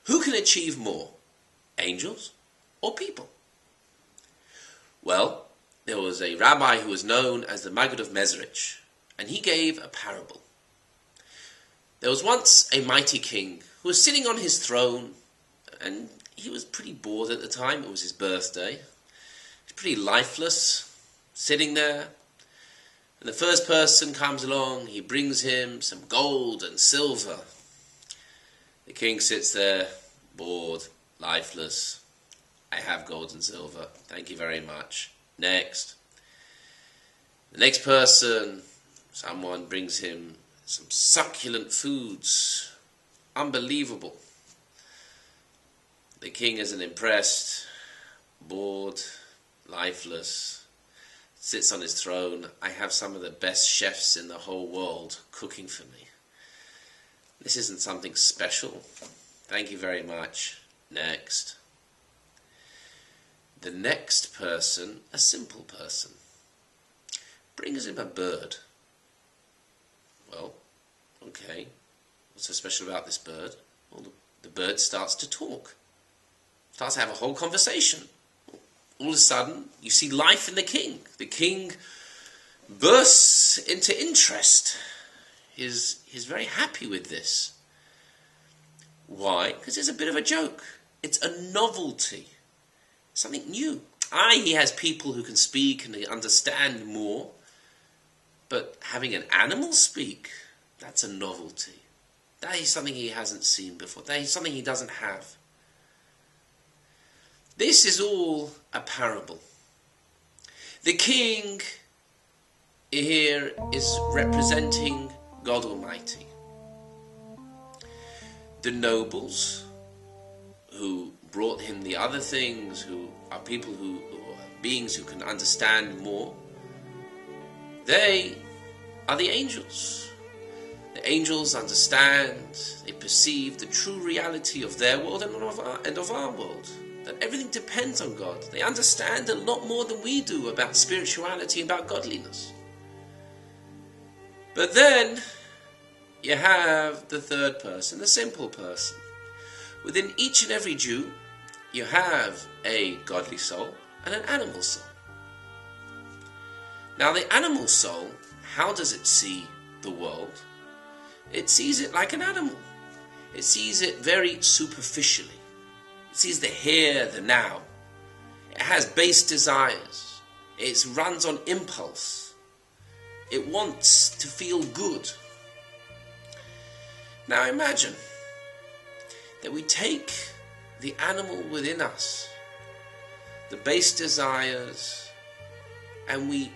Who can achieve more, angels or people? Well, there was a rabbi who was known as the Maggid of Mezrich, and he gave a parable. There was once a mighty king who was sitting on his throne, and he was pretty bored at the time. It was his birthday. He was pretty lifeless, sitting there. And the first person comes along, he brings him some gold and silver. The king sits there, bored, lifeless. I have gold and silver, thank you very much. Next. The next person, someone brings him some succulent foods. Unbelievable. The king isn't impressed, bored, lifeless, sits on his throne. I have some of the best chefs in the whole world cooking for me. This isn't something special. Thank you very much. Next. The next person, a simple person, brings him a bird. Well, okay. What's so special about this bird? Well, the bird starts to talk. Starts to have a whole conversation. All of a sudden, you see life in the king. The king bursts into interest. He's very happy with this. Why? Because it's a bit of a joke. It's a novelty. Something new. He has people who can speak and understand more. But having an animal speak, that's a novelty. That is something he hasn't seen before. That is something he doesn't have. This is all a parable. The king here is representing God Almighty. The nobles who brought him the other things, who are people who are beings who can understand more, they are the angels. The angels understand, they perceive the true reality of their world and of our world. That everything depends on God. They understand a lot more than we do about spirituality, about godliness. But then you have the third person, the simple person. Within each and every Jew, you have a godly soul and an animal soul. Now the animal soul, how does it see the world? It sees it like an animal. It sees it very superficially. It sees the here, the now. It has base desires. It runs on impulse. It wants to feel good. Now imagine that we take the animal within us, the base desires, and we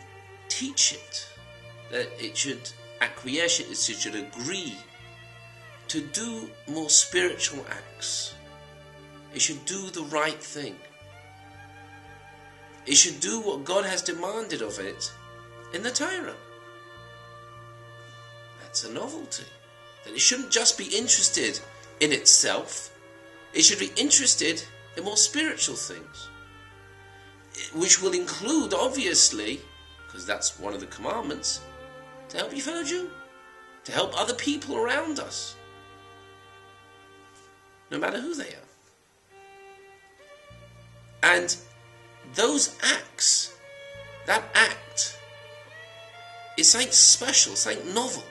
teach it that it should acquiesce, it should agree to do more spiritual acts. It should do the right thing. It should do what God has demanded of it in the Torah. That's a novelty. That it shouldn't just be interested in itself. It should be interested in more spiritual things. Which will include, obviously, because that's one of the commandments, to help your fellow Jew. To help other people around us. No matter who they are. And those acts, that act, is something special, something novel.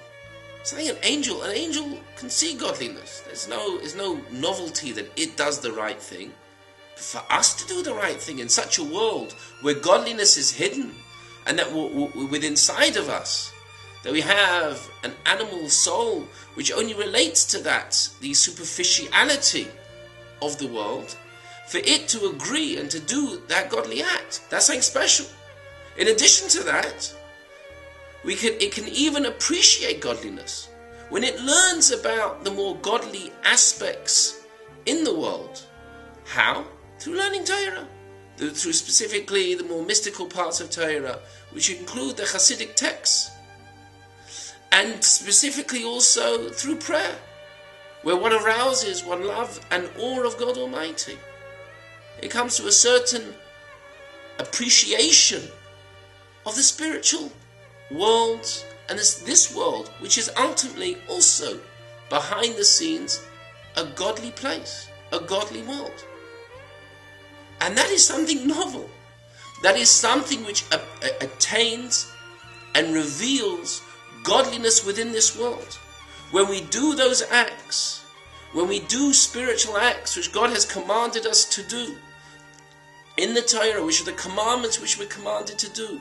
Something an angel can see godliness. There's no novelty that it does the right thing. But for us to do the right thing in such a world where godliness is hidden, and that within inside of us, that we have an animal soul which only relates to that, the superficiality of the world, for it to agree and to do that godly act, that's something special. In addition to that, it can even appreciate godliness when it learns about the more godly aspects in the world. How? Through learning Torah. Through specifically the more mystical parts of Torah, which include the Hasidic texts. And specifically also through prayer, where one arouses one love and awe of God Almighty. It comes to a certain appreciation of the spiritual world and this world, which is ultimately also behind the scenes a godly place. a godly world. And that is something novel. That is something which attains and reveals godliness within this world. When we do those acts, when we do spiritual acts which God has commanded us to do in the Torah, which are the commandments which we're commanded to do,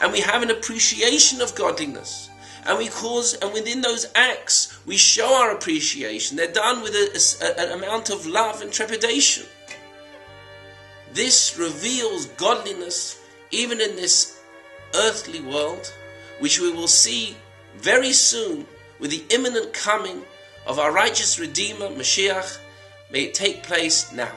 and we have an appreciation of godliness, and within those acts we show our appreciation, they're done with an amount of love and trepidation. This reveals godliness even in this earthly world, which we will see very soon with the imminent coming of our righteous Redeemer, Mashiach. May it take place now.